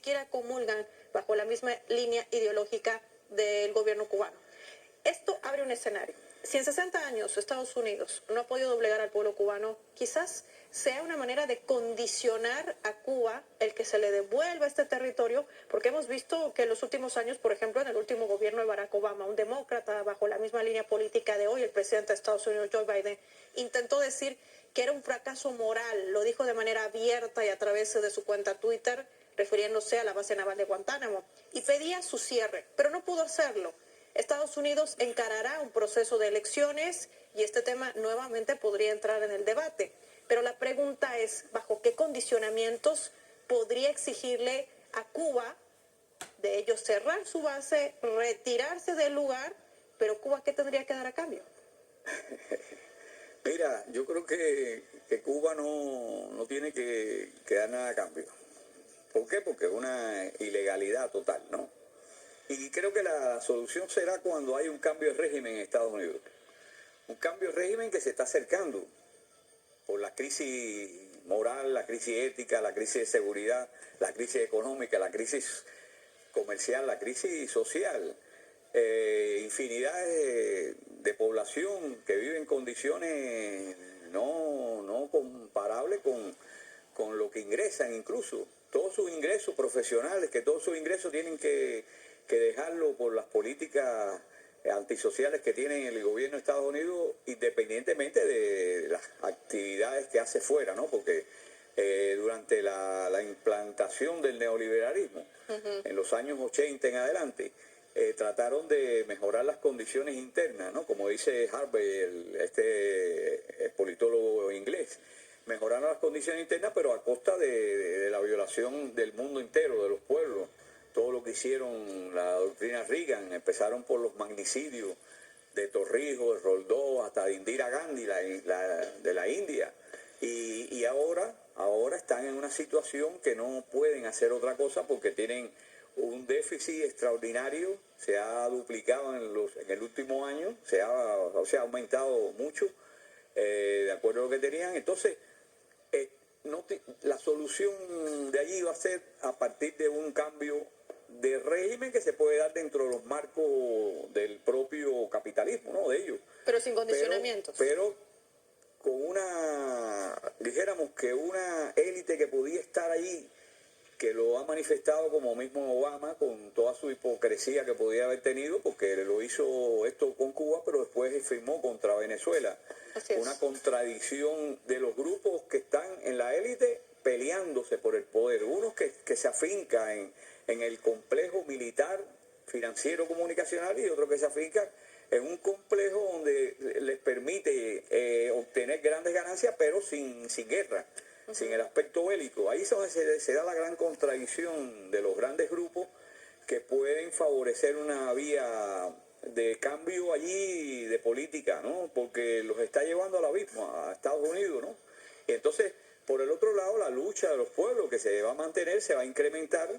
siquiera comulgan bajo la misma línea ideológica del gobierno cubano. Esto abre un escenario. Si en 60 años Estados Unidos no ha podido doblegar al pueblo cubano, quizás sea una manera de condicionar a Cuba el que se le devuelva este territorio, porque hemos visto que en los últimos años, por ejemplo, en el último gobierno de Barack Obama, un demócrata bajo la misma línea política de hoy, el presidente de Estados Unidos, Joe Biden, intentó decir que era un fracaso moral, lo dijo de manera abierta y a través de su cuenta Twitter, refiriéndose a la base naval de Guantánamo, y pedía su cierre, pero no pudo hacerlo. Estados Unidos encarará un proceso de elecciones y este tema nuevamente podría entrar en el debate. Pero la pregunta es, ¿bajo qué condicionamientos podría exigirle a Cuba de ellos cerrar su base, retirarse del lugar, pero Cuba qué tendría que dar a cambio? Mira, yo creo que Cuba no tiene que dar nada a cambio. ¿Por qué? Porque es una ilegalidad total, ¿no? Y creo que la solución será cuando hay un cambio de régimen en Estados Unidos. Un cambio de régimen que se está acercando por la crisis moral, la crisis ética, la crisis de seguridad, la crisis económica, la crisis comercial, la crisis social. Infinidad de población que vive en condiciones no comparables con lo que ingresan incluso. Todos sus ingresos profesionales, que todos sus ingresos tienen que dejarlo por las políticas antisociales que tiene el gobierno de Estados Unidos, independientemente de las actividades que hace fuera, ¿no? Porque durante la implantación del neoliberalismo, en los años 80 en adelante, trataron de mejorar las condiciones internas, ¿no? Como dice Harvey, el politólogo inglés. Mejoraron las condiciones internas, pero a costa de la violación del mundo entero, de los pueblos. Todo lo que hicieron la doctrina Reagan, empezaron por los magnicidios de Torrijos, de Roldós, hasta de Indira Gandhi, de la India. Y ahora están en una situación que no pueden hacer otra cosa porque tienen un déficit extraordinario, se ha duplicado en el último año, se ha aumentado mucho, de acuerdo a lo que tenían. Entonces, la solución de allí va a ser a partir de un cambio de régimen que se puede dar dentro de los marcos del propio capitalismo, ¿no? De ellos. Pero sin condicionamientos. Pero con dijéramos que una élite que podía estar allí, que lo ha manifestado como mismo Obama, con toda su hipocresía que podía haber tenido, porque lo hizo esto con Cuba, pero después firmó contra Venezuela. Una contradicción de los grupos que están en la élite peleándose por el poder. Unos que se afincan en el complejo militar, financiero, comunicacional, y otros que se afincan en un complejo donde les permite obtener grandes ganancias, pero sin guerra. Sin el aspecto bélico. Ahí es donde se da la gran contradicción de los grandes grupos que pueden favorecer una vía de cambio allí de política, ¿no? Porque los está llevando al abismo, a Estados Unidos, ¿no? Y entonces, por el otro lado, la lucha de los pueblos que se va a mantener, se va a incrementar,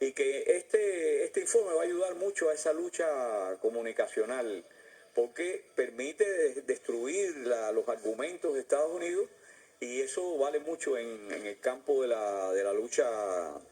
y que este informe va a ayudar mucho a esa lucha comunicacional, porque permite destruir los argumentos de Estados Unidos. Y eso vale mucho en el campo de la lucha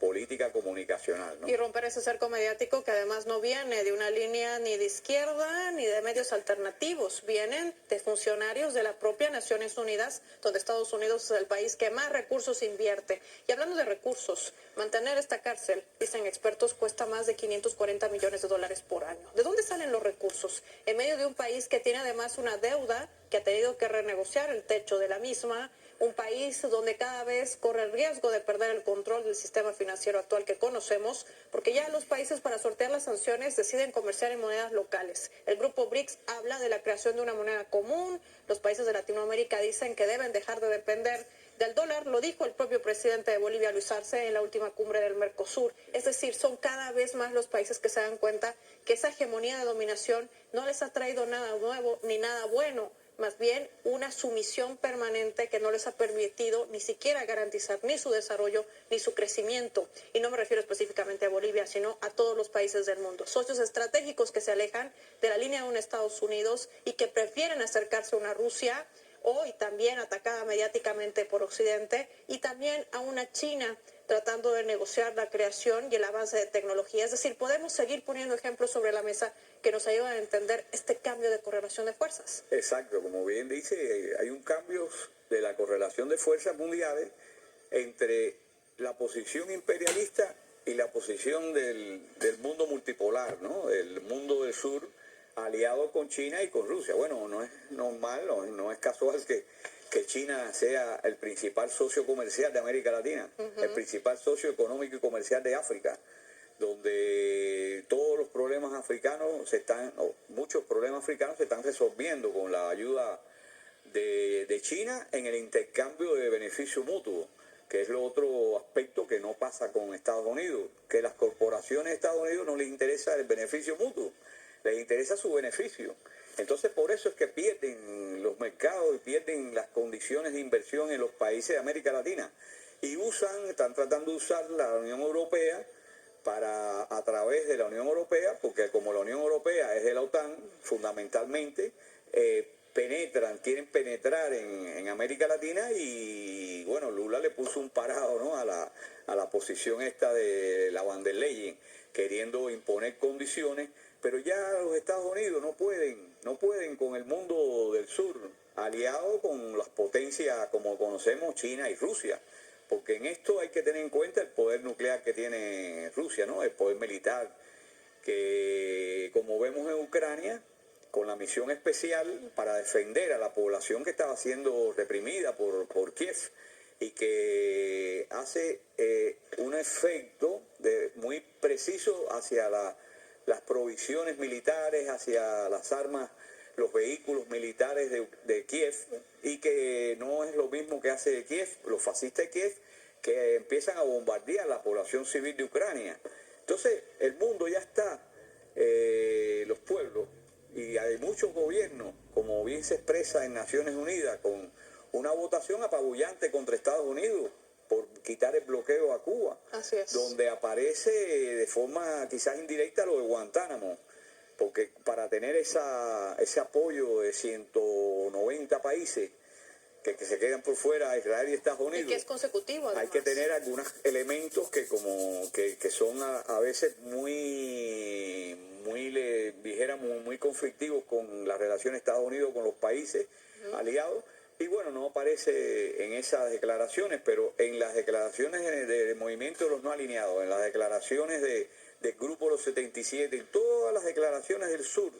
política comunicacional, ¿no? Y romper ese cerco mediático que además no viene de una línea ni de izquierda ni de medios alternativos. Vienen de funcionarios de la propia Naciones Unidas, donde Estados Unidos es el país que más recursos invierte. Y hablando de recursos, mantener esta cárcel, dicen expertos, cuesta más de 540 millones de dólares por año. ¿De dónde salen los recursos? En medio de un país que tiene además una deuda, que ha tenido que renegociar el techo de la misma, un país donde cada vez corre el riesgo de perder el control del sistema financiero actual que conocemos, porque ya los países para sortear las sanciones deciden comerciar en monedas locales. El grupo BRICS habla de la creación de una moneda común, los países de Latinoamérica dicen que deben dejar de depender del dólar, lo dijo el propio presidente de Bolivia, Luis Arce, en la última cumbre del Mercosur. Es decir, son cada vez más los países que se dan cuenta que esa hegemonía de dominación no les ha traído nada nuevo ni nada bueno, más bien una sumisión permanente que no les ha permitido ni siquiera garantizar ni su desarrollo ni su crecimiento. Y no me refiero específicamente a Bolivia, sino a todos los países del mundo. Socios estratégicos que se alejan de la línea de un Estados Unidos y que prefieren acercarse a una Rusia, hoy también atacada mediáticamente por Occidente, y también a una China tratando de negociar la creación y el avance de tecnología. Es decir, podemos seguir poniendo ejemplos sobre la mesa que nos ayudan a entender este cambio de correlación de fuerzas. Exacto, como bien dice, hay un cambio de la correlación de fuerzas mundiales entre la posición imperialista y la posición del mundo multipolar, ¿no? El mundo del sur aliado con China y con Rusia. Bueno, no es normal, no es casual que China sea el principal socio comercial de América Latina, el principal socio económico y comercial de África, donde todos los problemas africanos muchos problemas africanos se están resolviendo con la ayuda de China en el intercambio de beneficio mutuo, que es lo otro aspecto que no pasa con Estados Unidos, que las corporaciones de Estados Unidos no les interesa el beneficio mutuo, les interesa su beneficio. Entonces por eso es que pierden los mercados y pierden las condiciones de inversión en los países de América Latina y están tratando de usar la Unión Europea a través de la Unión Europea, porque como la Unión Europea es de la OTAN, fundamentalmente quieren penetrar en América Latina y bueno, Lula le puso un parado, ¿no?, a la posición esta de la van der Leyen, queriendo imponer condiciones, pero ya los Estados Unidos no pueden con el mundo del sur, aliado con las potencias como conocemos, China y Rusia. Porque en esto hay que tener en cuenta el poder nuclear que tiene Rusia, ¿no? El poder militar, que como vemos en Ucrania, con la misión especial para defender a la población que estaba siendo reprimida por Kiev y que hace un efecto muy preciso hacia las provisiones militares, hacia las armas, los vehículos militares de Kiev, y que no es lo mismo que hace Kiev, los fascistas de Kiev, que empiezan a bombardear la población civil de Ucrania. Entonces, el mundo ya está, los pueblos, y hay muchos gobiernos, como bien se expresa en Naciones Unidas, con una votación apabullante contra Estados Unidos por quitar el bloqueo a Cuba. Así es. Donde aparece de forma quizás indirecta lo de Guantánamo, porque para tener ese apoyo de 190 países que se quedan por fuera, Israel y Estados Unidos, y que es consecutivo, además. Hay que tener algunos elementos que son a veces muy conflictivos con la relación de Estados Unidos con los países aliados. Y bueno, no aparece en esas declaraciones, pero en las declaraciones del movimiento de los no alineados, en las declaraciones del Grupo de los 77, en todas las declaraciones del sur,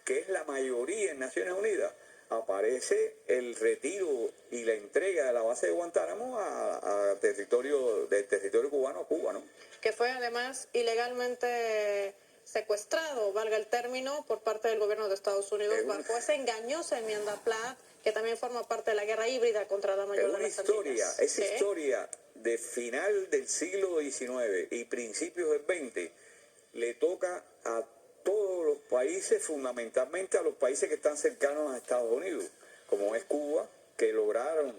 que es la mayoría en Naciones Unidas, aparece el retiro y la entrega de la base de Guantánamo del territorio cubano a Cuba, ¿no? Que fue además ilegalmente secuestrado, valga el término, por parte del gobierno de Estados Unidos bajo esa engañosa enmienda Platt, que también forma parte de la guerra híbrida contra la mayor de las Antillas. Esa historia de final del siglo XIX y principios del XX le toca a todos los países, fundamentalmente a los países que están cercanos a Estados Unidos, como es Cuba, que lograron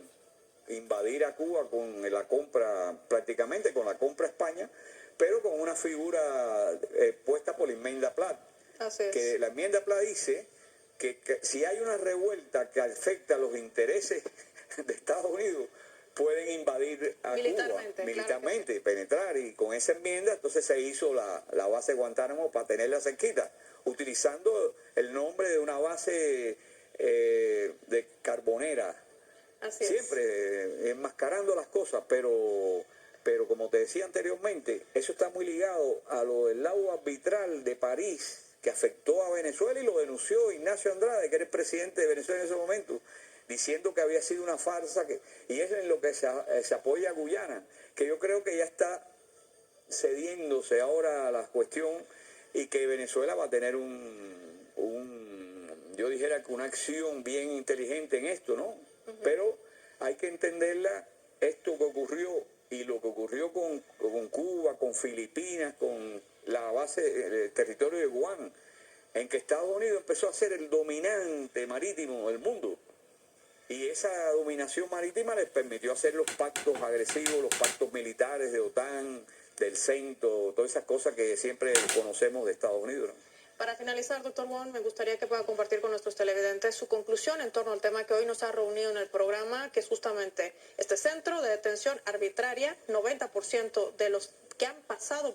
invadir a Cuba con la compra, prácticamente con la compra a España, pero con una figura puesta por la enmienda Platt. Así es. Que la enmienda Platt dice que si hay una revuelta que afecta los intereses de Estados Unidos, pueden invadir a Cuba militarmente, penetrar, y con esa enmienda entonces se hizo la base de Guantánamo para tenerla cerquita, utilizando el nombre de una base de carbonera. Así siempre enmascarando las cosas, pero como te decía anteriormente, eso está muy ligado a lo del laudo arbitral de París que afectó a Venezuela, y lo denunció Ignacio Andrade, que era el presidente de Venezuela en ese momento, diciendo que había sido una farsa, y es en lo que se apoya a Guyana, que yo creo que ya está cediéndose ahora a la cuestión, y que Venezuela va a tener yo dijera que una acción bien inteligente en esto, ¿no? Pero hay que entenderla, esto que ocurrió y lo que ocurrió con Cuba, con Filipinas, con la base, el territorio de Guam, en que Estados Unidos empezó a ser el dominante marítimo del mundo. Y esa dominación marítima les permitió hacer los pactos agresivos, los pactos militares de OTAN, del CENTO, todas esas cosas que siempre conocemos de Estados Unidos, ¿no? Para finalizar, doctor Wong, me gustaría que pueda compartir con nuestros televidentes su conclusión en torno al tema que hoy nos ha reunido en el programa, que es justamente este centro de detención arbitraria. 90% de los que han pasado